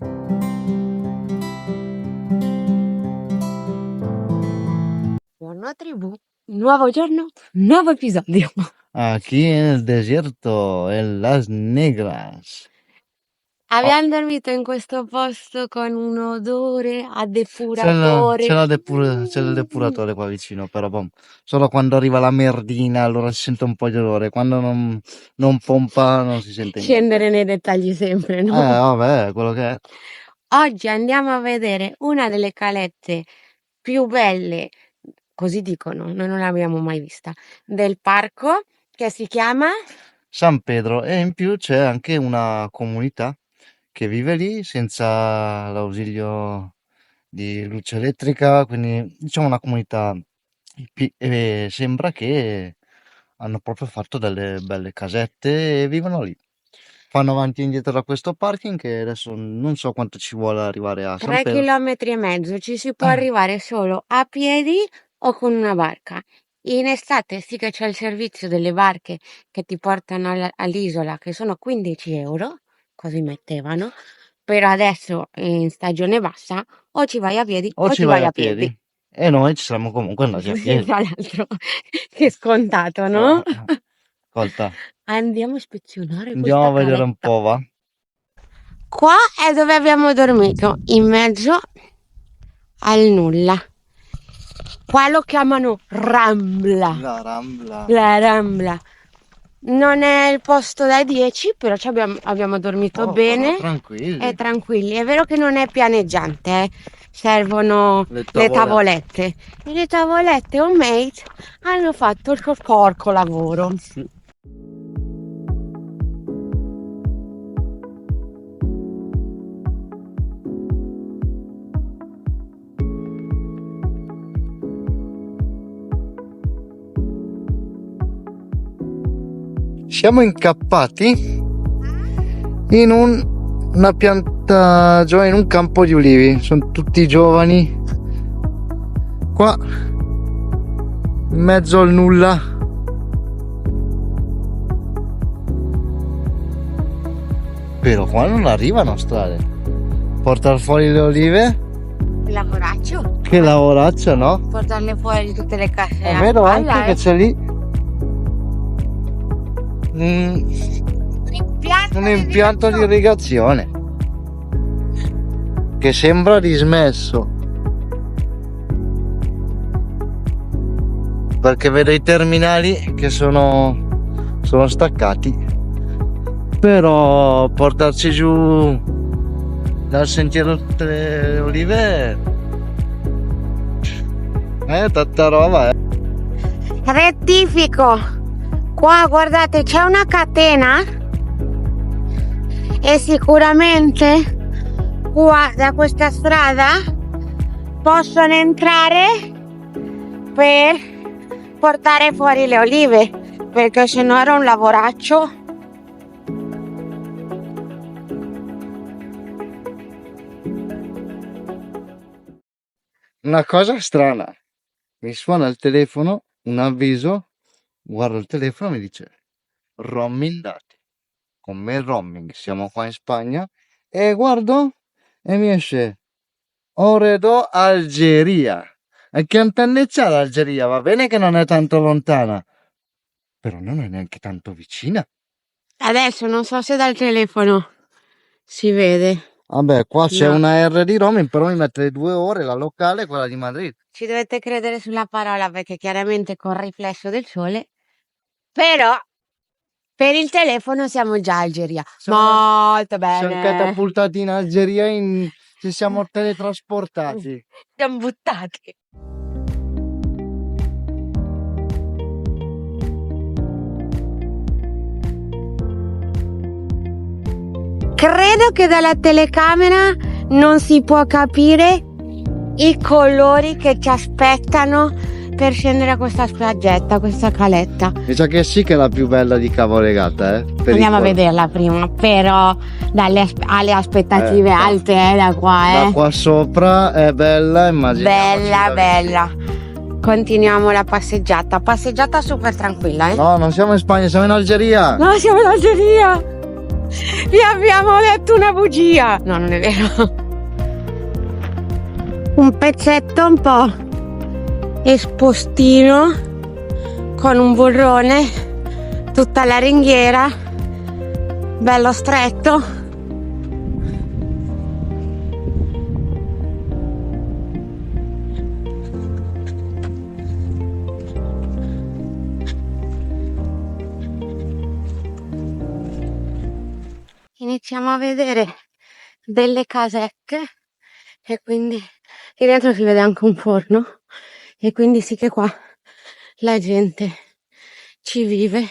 Buongiorno tribù, nuovo giorno, nuovo episodio. Aquí en el desierto, en Las Negras. Abbiamo dormito in questo posto con un odore a C'è depuratore. il depuratore qua vicino, però solo quando arriva la merdina allora si sente un po' di odore. Quando non pompa non si sente niente. Scendere nei dettagli sempre, no? Vabbè, quello che è. Oggi andiamo a vedere una delle calette più belle, così dicono, noi non l'abbiamo mai vista, del parco, che si chiama San Pedro, e in più c'è anche una comunità che vive lì senza l'ausilio di luce elettrica, quindi diciamo una comunità e sembra che hanno proprio fatto delle belle casette e vivono lì. Fanno avanti e indietro da questo parking che adesso non so quanto ci vuole arrivare a San 3,5 Pedro. km, ci si può arrivare solo a piedi o con una barca. In estate sì che c'è il servizio delle barche che ti portano all'isola, che sono 15 euro, così mettevano, però adesso in stagione bassa o ci vai a piedi O ci vai a piedi. E noi ci siamo comunque andati a Sì, piedi. tra l'altro, che scontato, no? Ascolta, Andiamo a ispezionare andiamo a questa vedere un caletta. po', va? Qua è dove abbiamo dormito, in mezzo al nulla. Qua lo chiamano Rambla. La Rambla. La Rambla. Non è il posto da 10, però abbiamo dormito bene Tranquilli. e tranquilli. È vero che non è pianeggiante, servono le tavolette. E le tavolette homemade hanno fatto il porco lavoro. Sì. Siamo incappati in una pianta, in un campo di ulivi. Sono tutti giovani qua in mezzo al nulla. Però qua non arrivano strade. Portare fuori le olive. Lavoraccio? Che lavoraccio, no? Portarle fuori tutte le case. È vero anche che c'è lì un impianto di irrigazione che sembra dismesso, perché vedo i terminali che sono staccati, però portarci giù dal sentiero tutte le olive è tanta roba. Rettifico, qua guardate c'è una catena e sicuramente qua da questa strada possono entrare per portare fuori le olive, perché se no era un lavoraccio. Una cosa strana, mi suona il telefono, un avviso, guardo il telefono e mi dice roaming dati, con me il roaming, siamo qua in Spagna, e guardo e mi esce Oredo Algeria. E che antenne c'ha l'Algeria? Va bene che non è tanto lontana, però non è neanche tanto vicina. Adesso non so se dal telefono si vede. Vabbè, qua c'è No. una R di roaming, però mi mette le 2 ore, la locale e quella di Madrid. Ci dovete credere sulla parola, perché chiaramente con il riflesso del sole, però per il telefono siamo già a Algeria. Molto bene. Siamo catapultati in Algeria, ci siamo teletrasportati. Siamo buttati. Credo che dalla telecamera non si può capire i colori che ci aspettano per scendere a questa spiaggetta, questa caletta. Mi sa che sì che è la più bella di Cavolegata, Andiamo a vederla prima, però alle aspettative alte da qua, Da qua sopra è bella, immaginiamoci. Bella. Continuiamo la passeggiata super tranquilla, No, non siamo in Spagna, siamo in Algeria. No, siamo in Algeria. Vi abbiamo detto una bugia. No, non è vero. Un pezzetto un po' espostino con un burrone, tutta la ringhiera, bello stretto. Iniziamo a vedere delle casette e quindi lì dentro si vede anche un forno e quindi sì che qua la gente ci vive.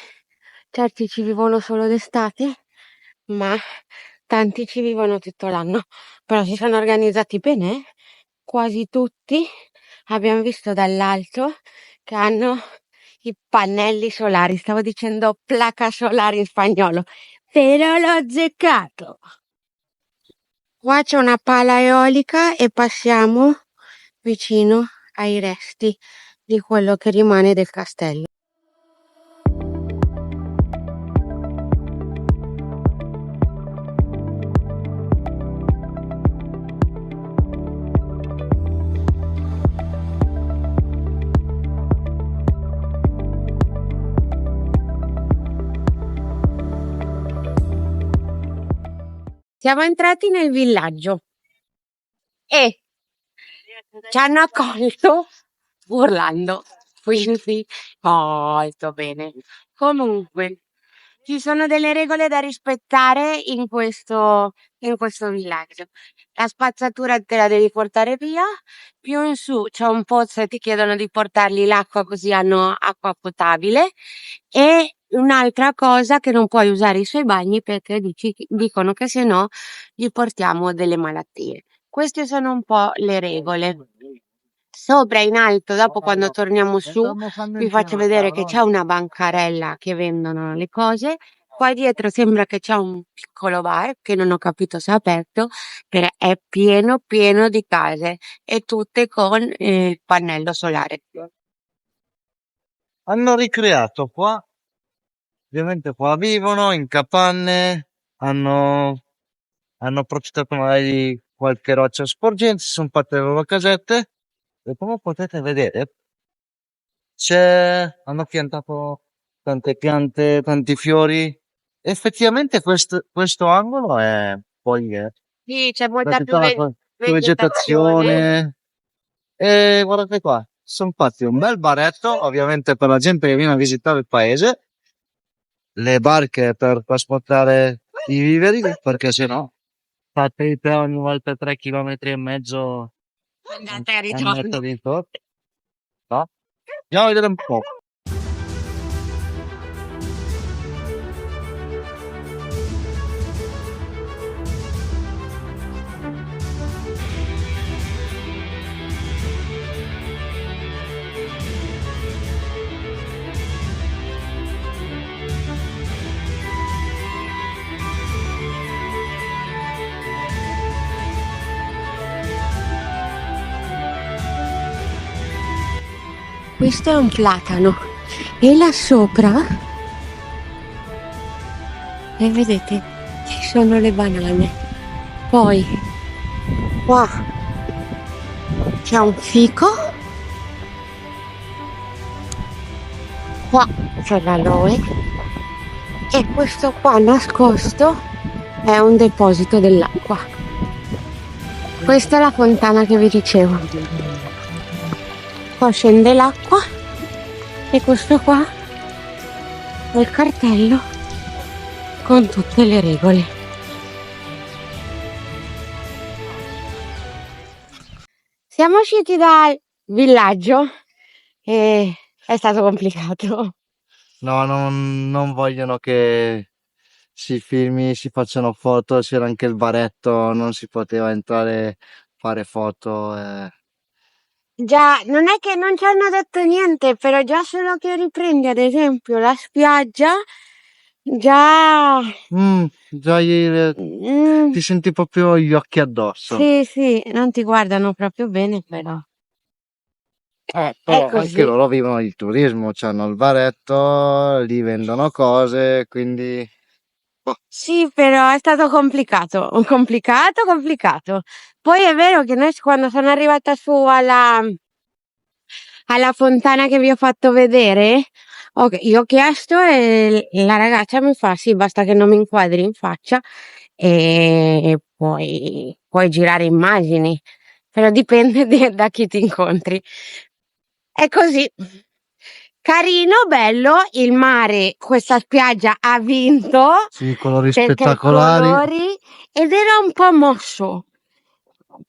Certi ci vivono solo d'estate, ma tanti ci vivono tutto l'anno. Però si sono organizzati bene, quasi tutti. Abbiamo visto dall'alto che hanno i pannelli solari. Stavo dicendo placa solare in spagnolo, però l'ho azzeccato. Qua c'è una pala eolica e passiamo vicino ai resti di quello che rimane del castello. Siamo entrati nel villaggio e ci hanno accolto urlando, quindi molto bene. Comunque, ci sono delle regole da rispettare in questo villaggio. La spazzatura te la devi portare via, più in su c'è un pozzo e ti chiedono di portargli l'acqua così hanno acqua potabile. E un'altra cosa che non puoi usare i suoi bagni perché dicono che se no gli portiamo delle malattie. Queste sono un po' le regole. Sopra in alto, dopo quando torniamo su, vi faccio vedere che c'è una bancarella che vendono le cose. Qua dietro sembra che c'è un piccolo bar che non ho capito se è aperto, però è pieno pieno di case e tutte con il pannello solare. Hanno ricreato qua, ovviamente qua vivono in capanne, hanno approfittato magari di qualche roccia sporgente, si sono fatte le loro casette e come potete vedere hanno piantato tante piante, tanti fiori. Effettivamente questo angolo è poi Sì, c'è da molta più tutta la vegetazione. vegetazione. E guardate qua, sono fatti un bel baretto, ovviamente per la gente che viene a visitare il paese, le barche per trasportare i viveri, perché sennò fate il te ogni volta 3,5 km Andate e andata ritorno. di sotto, no? Andiamo a vedere un po'. Questo è un platano e là sopra, e vedete, ci sono le banane. Poi qua c'è un fico, qua c'è l'aloe e questo qua nascosto è un deposito dell'acqua. Questa è la fontana che vi dicevo. Qua scende l'acqua e questo qua è il cartello con tutte le regole. Siamo usciti dal villaggio e è stato complicato. No, non vogliono che si filmi, si facciano foto, c'era anche il baretto, non si poteva entrare, fare foto. Già, non è che non ci hanno detto niente, però già solo che riprendi ad esempio la spiaggia, già... Già mm, ti senti proprio gli occhi addosso. sì, sì, non ti guardano proprio bene, però è Però anche così. loro vivono di turismo, hanno il baretto, lì vendono cose, quindi Sì, però è stato complicato, complicato. Poi è vero che noi quando sono arrivata su alla fontana che vi ho fatto vedere, io ho chiesto e la ragazza mi fa: sì, basta che non mi inquadri in faccia e puoi girare immagini, però dipende da chi ti incontri. È così. Carino, bello, il mare, questa spiaggia ha vinto Sì, colori perché i spettacolari. colori ed era un po' mosso.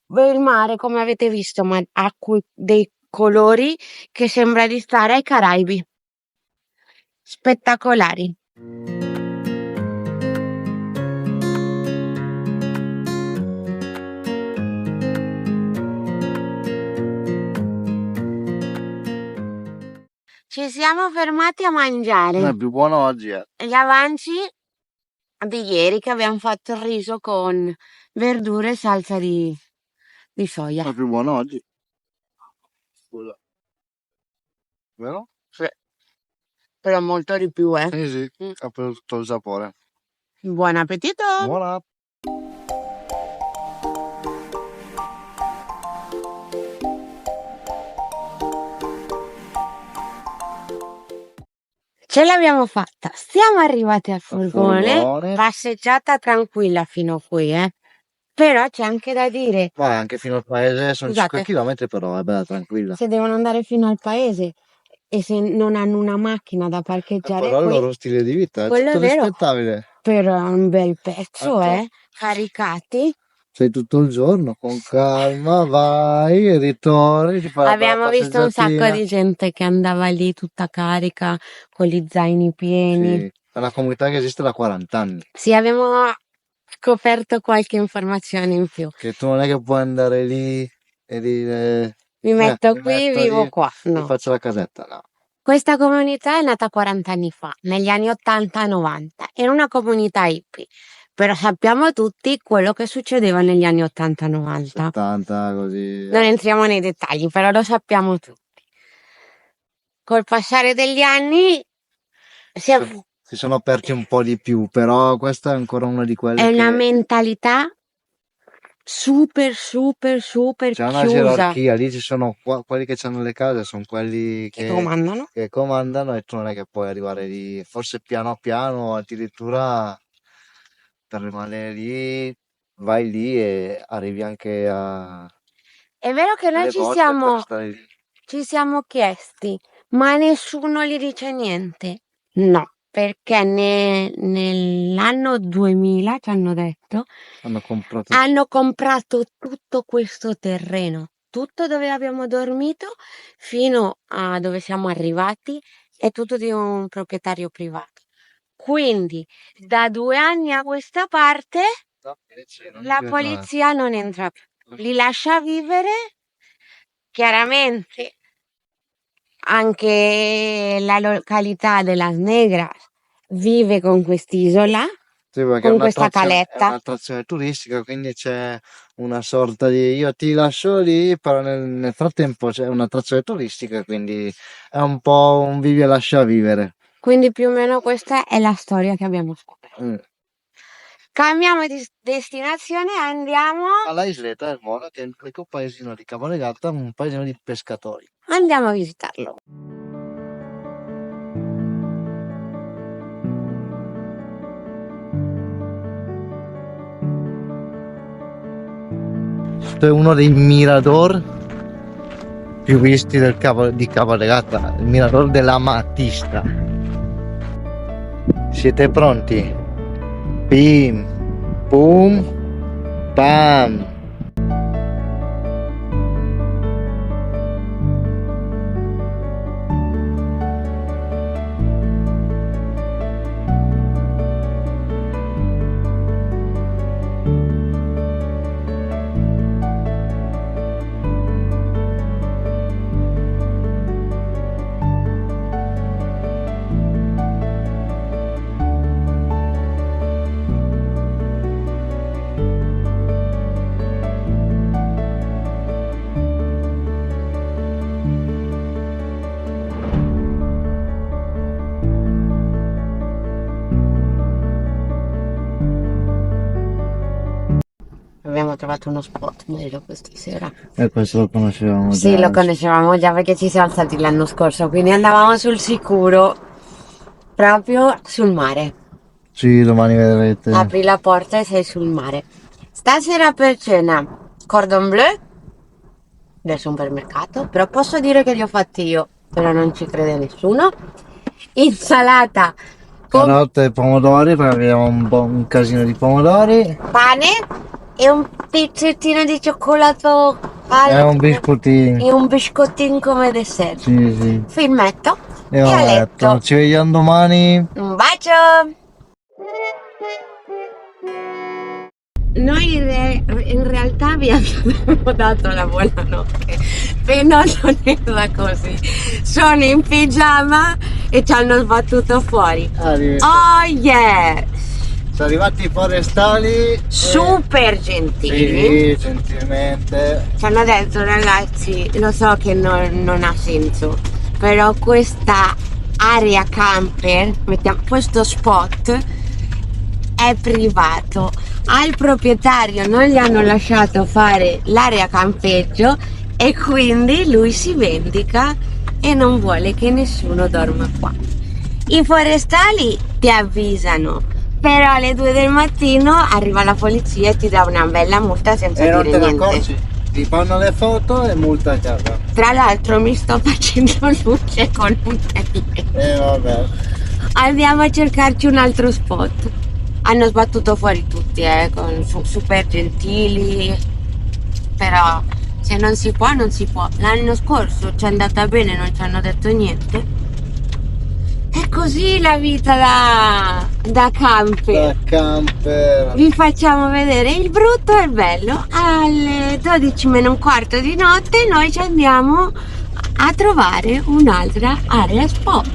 Il mare, come avete visto, ma ha dei colori che sembra di stare ai Caraibi. Spettacolari. Ci siamo fermati a È mangiare più buono oggi, gli avanzi di ieri che abbiamo fatto il riso con verdure e salsa di soia. È più buono oggi. Scusa. Vero? Sì. Però molto di più, eh. Sì, ha preso tutto il sapore. Buon appetito! Buona. Ce l'abbiamo fatta, siamo arrivati al furgone, furgone. passeggiata tranquilla fino a qui, però c'è anche da dire, Ma anche fino al paese sono Scusate. 5 km, però è bella tranquilla. se devono andare fino al paese e se non hanno una macchina da parcheggiare Però il qui, loro stile di vita è quello tutto è vero, rispettabile. però è un bel pezzo, Ecco. caricati. Sei tutto il giorno con calma, vai e ritorni, ti fai una bella Abbiamo visto un sacco passeggiatina. di gente che andava lì tutta carica, con gli zaini pieni. Sì, è una comunità che esiste da 40 anni. Sì, abbiamo scoperto qualche informazione in più. Che tu non è che puoi andare lì e dire Mi metto mi qui, metto vivo lì, qua. mi No. faccio la casetta, no. Questa comunità è nata 40 anni fa, negli anni 80-90. Era una comunità hippie, però sappiamo tutti quello che succedeva negli anni 80-90. 70 così. Non entriamo nei dettagli, però lo sappiamo tutti. Col passare degli anni Si sono aperti un po' di più, però questa è ancora una di è quelle una che mentalità super c'è una chiusa gerarchia, lì ci sono quelli che hanno le case, sono quelli che comandano. che comandano e tu non è che puoi arrivare lì, forse piano piano, addirittura per rimanere lì, vai lì e arrivi anche a È vero che noi le volte per stare lì. ci siamo chiesti, ma nessuno gli dice niente? No, perché nell'anno 2000, ci hanno detto, Hanno hanno comprato tutto questo terreno, tutto dove abbiamo dormito, fino a dove siamo arrivati, è tutto di un proprietario privato. Quindi, da 2 anni a questa parte, la polizia non entra più. Li lascia vivere. Chiaramente anche la località de Las Negras vive con quest'isola, Sì, perché è con questa è caletta. un'attrazione turistica, quindi c'è una sorta di io ti lascio lì, però nel frattempo c'è un'attrazione turistica, quindi è un po' un vivi e lascia vivere. Quindi più o meno questa è la storia che abbiamo scoperto. Mm. Cambiamo di destinazione e andiamo Alla Isleta del Mora, che è un paesino di Caporegata, un paesino di pescatori. a visitarlo. Questo è uno dei mirador più visti di Caporegata, il mirador dell'Amatista. Siete pronti? Bim, boom, bam. trovato uno spot meglio questa sera. E questo lo conoscevamo Sì, già. lo conoscevamo già perché ci siamo stati l'anno scorso, quindi andavamo sul sicuro, proprio sul mare. Sì, domani vedrete. Apri la porta e sei sul mare. Stasera per cena, cordon bleu del supermercato, però posso dire che li ho fatti io, però non ci crede nessuno. Insalata con Carote e pomodori, perché abbiamo un casino di pomodori. pane e un pezzettino di cioccolato E un alto biscottino. e un biscottino come dessert. Sì, sì. Filmetto E e ho a letto. letto. Ci vediamo domani. Un bacio! Noi in realtà vi abbiamo dato la buonanotte, però non era così. Sono in pigiama e ci hanno sbattuto fuori. Oh yeah! Sono arrivati i forestali. Super gentili. Sì, gentilmente. Ci hanno detto ragazzi, lo so che non ha senso, però questa area camper, questo spot è privato. Al proprietario non gli hanno lasciato fare l'area campeggio e quindi lui si vendica e non vuole che nessuno dorma qua. I forestali ti avvisano, però alle 2 del mattino arriva la polizia e ti dà una bella multa senza E non dire te ne niente. accorgi. Ti fanno le foto e multa a casa. Tra l'altro mi sto facendo luce con un telefono. E vabbè. Andiamo a cercarci un altro spot. Hanno sbattuto fuori tutti, super gentili, però se non si può, non si può. L'anno scorso ci è andata bene, non ci hanno detto niente. È così la vita da camper. Da camper. Vi facciamo vedere il brutto e il bello. Alle 12 meno un quarto di notte noi ci andiamo a trovare un'altra area spot.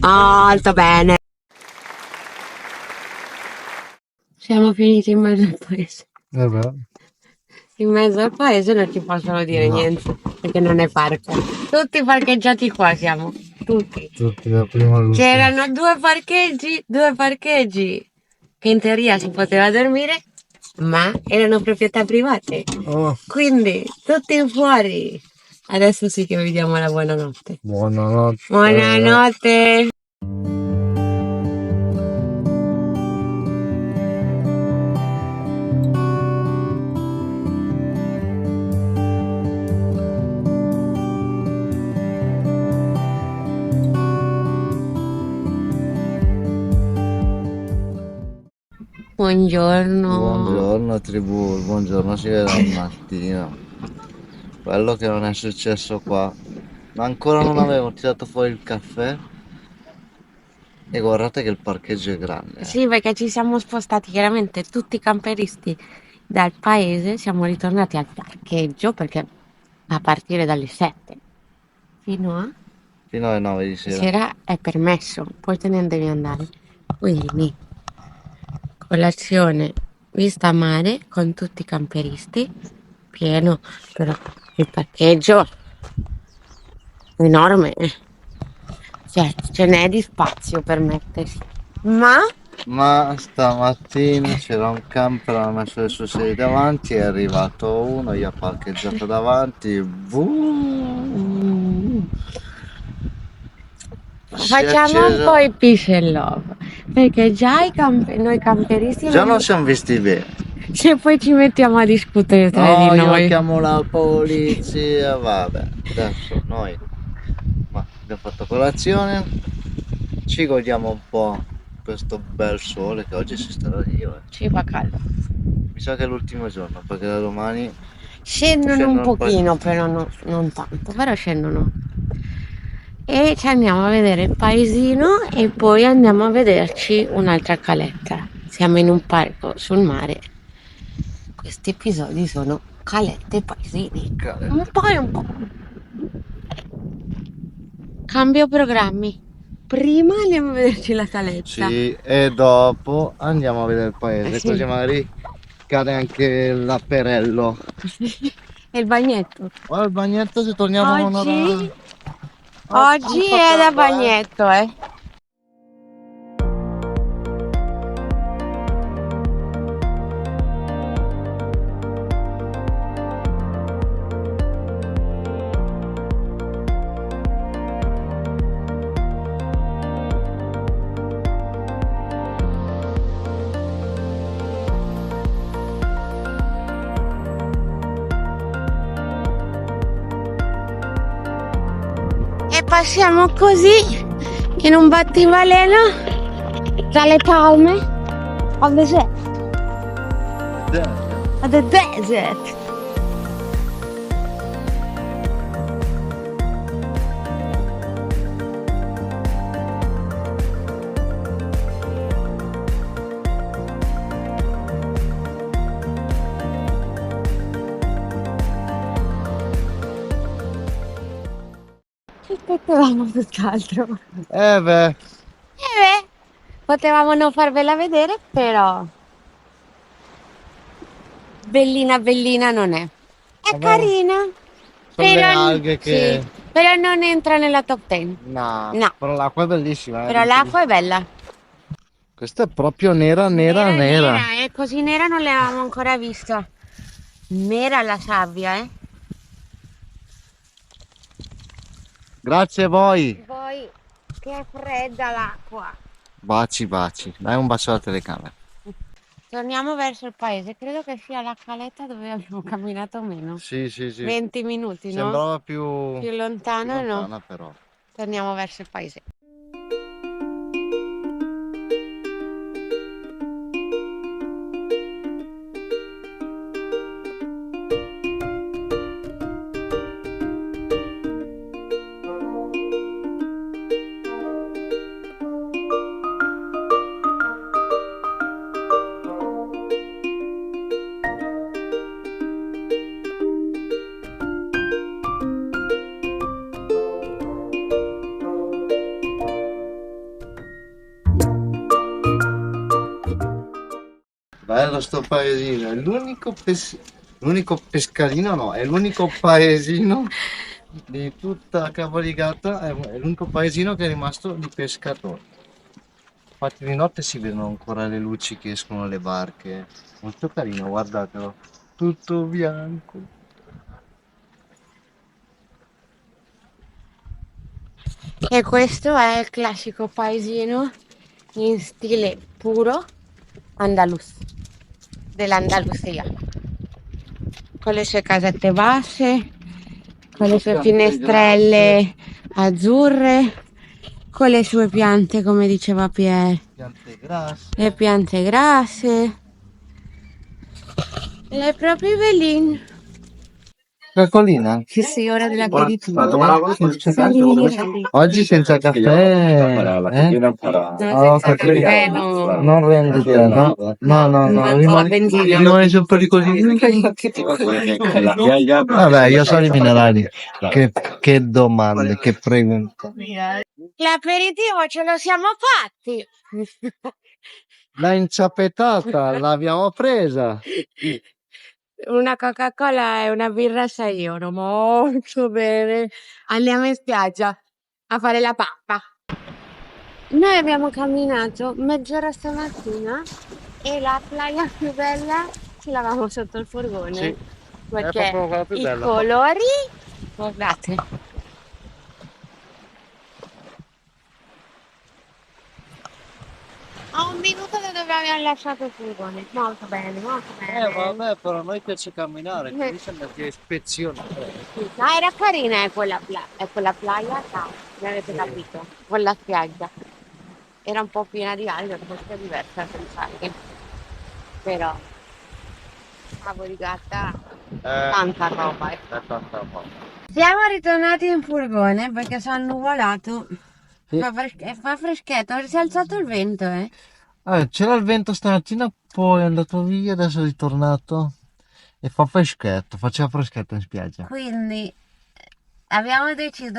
Molto bene. Siamo finiti in mezzo al paese. Vabbè. In mezzo al paese non ci possono dire No. niente, perché non è parco. Tutti parcheggiati qua siamo, tutti. Tutti da prima all'ultimo. C'erano due parcheggi, che in teoria si poteva dormire, ma erano proprietà private. Oh, Quindi, tutti fuori. Adesso sì che vi diamo la buonanotte. buonanotte. Buonanotte! Buongiorno. Buongiorno tribù, buongiorno, si vede al mattino. Quello che non è successo qua. Ma ancora non avevo tirato fuori il caffè. E guardate che il parcheggio è grande. Sì, perché ci siamo spostati chiaramente tutti i camperisti dal paese, siamo ritornati al parcheggio perché a partire dalle 7 fino a Fino alle 9 di sera. sera è permesso, poi te ne devi andare. Quindi, colazione vista a mare con tutti i camperisti, pieno, però il parcheggio è enorme, cioè ce n'è di spazio per mettersi. Ma stamattina c'era un camper, ha messo le sue sedie davanti, è arrivato uno, gli ha parcheggiato davanti. Si è Facciamo un acceso. po' i peace and love, perché già noi camperisti Già non siamo visti bene. se poi ci mettiamo a discutere tra No, di io noi. chiamo la polizia, vabbè. Adesso noi abbiamo fatto colazione, ci godiamo un po' questo bel sole che oggi si sta da Dio. Ci fa caldo. Mi sa che è l'ultimo giorno, perché da domani Scendono un pochino, però non tanto, però scendono. E ci andiamo a vedere il paesino e poi andiamo a vederci un'altra caletta. Siamo in un parco sul mare. Questi episodi sono calette e paesini. Un po' e un po'. Cambio programmi. Prima andiamo a vederci la caletta. sì, e dopo andiamo a vedere il paese, Sì. così magari cade anche l'apperello. E il bagnetto. Ora il bagnetto se torniamo Oggi Oggi è da potrebbe, bagnetto, passiamo così in un battibaleno tra le palme al deserto. At the desert. Ci aspettavamo tutt'altro. Beh, Potevamo non farvela vedere, però bellina bellina non è. È Vabbè, carina, sono le però, alghe che... sì, però non entra nella top 10. No, No, però l'acqua è bellissima. però l'acqua è bella. Questa è proprio nera, nera, nera. Così nera non l'avevamo ancora vista. Nera la sabbia, eh. Grazie a voi. Poi che è fredda l'acqua. Baci, baci. Dai un bacio alla telecamera. Torniamo verso il paese, credo che sia la caletta dove abbiamo camminato meno. Sì, sì, sì. 20 minuti, no? Sembrava più Più lontano, no? lontana però. Torniamo verso il paese. Bello sto paesino, è l'unico pescarino, no, è l'unico paesino di tutta Capoligata, è l'unico paesino che è rimasto di pescatori. Infatti di notte si vedono ancora le luci che escono dalle barche, molto carino, guardatelo, tutto bianco. E questo è il classico paesino in stile puro andalus, dell'Andalusia, con le sue casette basse, con le sue finestrelle azzurre, con le sue piante, come diceva Pier, Piante grasse. le piante grasse, è proprio bellino. Caccolina? Sì, sì, ora dell'aperitivo. Oggi senza caffè, No, senza caffè, no. non rendita, no, no, no, no, rimane sempre così. Vabbè, io sono i minerali. Che domande, che pregunte. L'aperitivo ce lo siamo fatti. La inciappetata l'abbiamo presa. Una Coca-Cola e una birra a 6 euro, molto bene. Andiamo in spiaggia a fare la pappa. Noi abbiamo camminato mezz'ora stamattina e la playa più bella ce l'avevamo sotto il furgone. Sì, Perché è proprio quella più i bella. colori, guardate. A un minuto da dove abbiamo lasciato il furgone. Molto bene, molto bene. Vabbè, però a noi piace camminare, quindi siamo andati a ispezionare. No, era carina quella playa, no, mi avete capito, quella spiaggia. Era un po' piena di alghe, questa è diversa a pensare. Però, cavolo di gatta, tanta roba. È tanta roba. Siamo ritornati in furgone perché si è annuvolato. Sì. Fa freschetto, si è alzato il vento, eh. C'era il vento stamattina, poi è andato via, adesso è ritornato e fa freschetto, faceva freschetto in spiaggia. Quindi abbiamo deciso,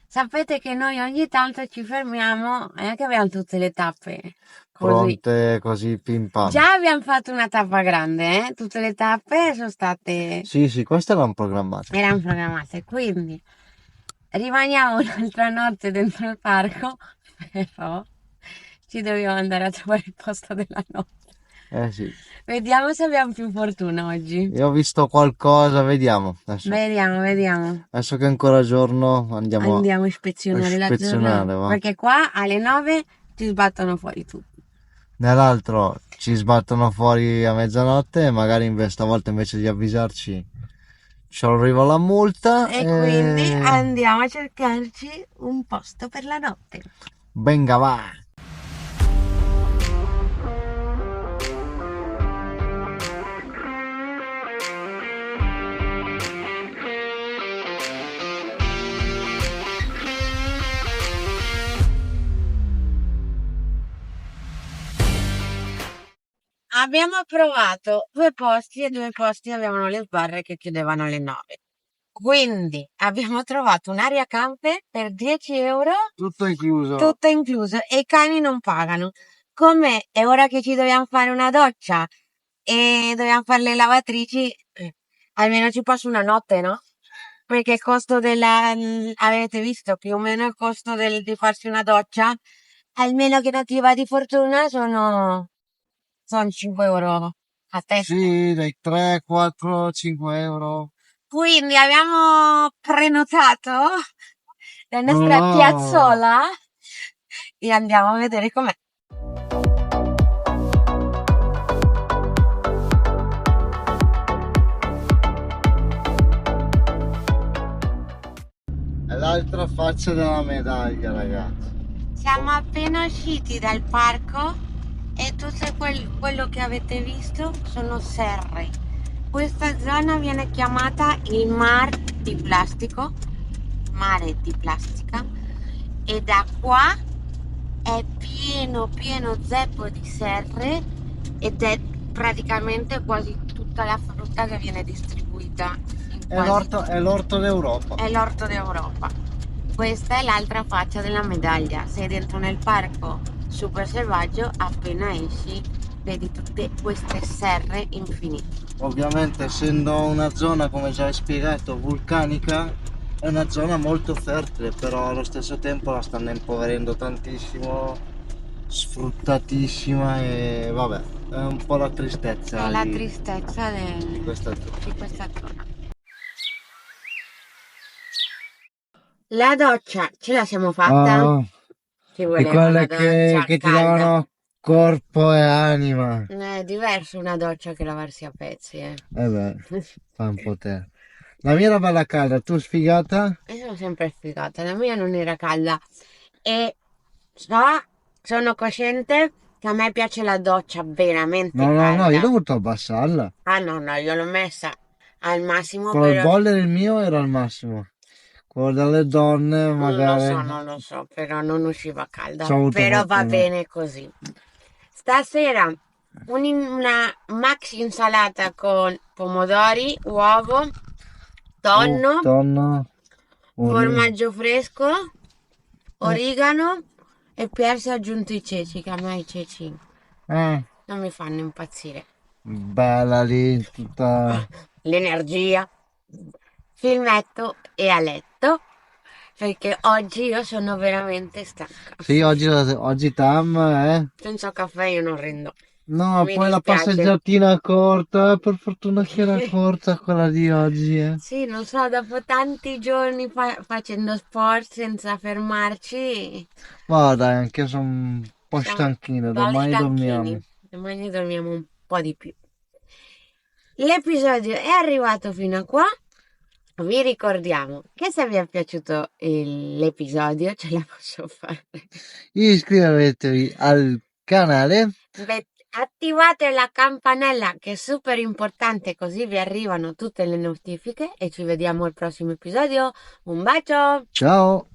sapete che noi ogni tanto ci fermiamo, non è che abbiamo tutte le tappe così. Pronte così pim pam. Già abbiamo fatto una tappa grande, tutte le tappe sono state, Sì, queste erano programmate. erano programmate, quindi rimaniamo un'altra notte dentro il parco, però ci dobbiamo andare a trovare il posto della notte. Sì. Vediamo se abbiamo più fortuna oggi. Io ho visto qualcosa, vediamo. Vediamo. Adesso che è ancora giorno andiamo a ispezionare la zona. va. Perché qua alle 9 ti sbattono fuori tutti. Nell'altro ci sbattono fuori a mezzanotte e magari stavolta invece di avvisarci ci arriva la multa E quindi andiamo a cercarci un posto per la notte. venga va. Abbiamo provato 2 posti e 2 posti avevano le sbarre che chiudevano alle 9. Quindi abbiamo trovato un'area camper per 10 € Tutto incluso. tutto incluso e i cani non pagano. Come è ora che ci dobbiamo fare una doccia e dobbiamo fare le lavatrici, almeno ci passo una notte, no? Perché il costo avete visto più o meno il costo di farsi una doccia, almeno che non ti va di fortuna, sono 5 € a testa. Sì, dai 3, 4, 5 euro. Quindi abbiamo prenotato la nostra No. piazzola e andiamo a vedere com'è. È l'altra faccia della medaglia, ragazzi. Siamo appena usciti dal parco e tutto quello che avete visto sono serre. Questa zona viene chiamata il mare di plastica e da qua è pieno zeppo di serre ed è praticamente quasi tutta la frutta che viene distribuita in È l'orto d'Europa. è l'orto d'Europa. Questa è l'altra faccia della medaglia. Sei dentro nel parco super selvaggio, appena esci vedi tutte queste serre infinite. Ovviamente, essendo una zona, come già hai spiegato, vulcanica, è una zona molto fertile, però allo stesso tempo la stanno impoverendo tantissimo, sfruttatissima e vabbè, è un po' la tristezza È la di tristezza questa zona. di questa zona. La doccia ce la siamo fatta? Ah, Ci di voleva quelle una doccia che ti calda. davano corpo e anima. È diverso una doccia che lavarsi a pezzi, Eh beh, fa un po' te. La mia era bella calda, tu sfigata? Io sono sempre sfigata, la mia non era calda e sono cosciente che a me piace la doccia veramente No, calda. io ho dovuto abbassarla. Ah no, io l'ho messa al massimo Col però boiler il mio era al massimo. Quello delle donne magari. non lo so, però non usciva calda. Ci ho avuto Però va fortuna. bene così. Stasera una maxi insalata con pomodori, uovo, tonno, Tonno, formaggio fresco, origano e Pier si è aggiunto i ceci, che a me i ceci non mi fanno impazzire. bella lì, tutta. L'energia, filmetto e a letto, perché oggi io sono veramente stanca. Sì, oggi Tam, Senza caffè io non rendo. No, Mi poi la dispiace. passeggiatina corta, per fortuna che era corta quella di oggi, Sì, non so, dopo tanti giorni facendo sport senza fermarci, Ma dai, anche sono un po' siamo stanchino, belli domani dormiamo. stanchini. Domani dormiamo un po' di più. L'episodio è arrivato fino a qua. Vi ricordiamo che se vi è piaciuto l'episodio ce la posso fare. Iscrivetevi al canale. Attivate la campanella che è super importante così vi arrivano tutte le notifiche e ci vediamo al prossimo episodio. Un bacio! Ciao!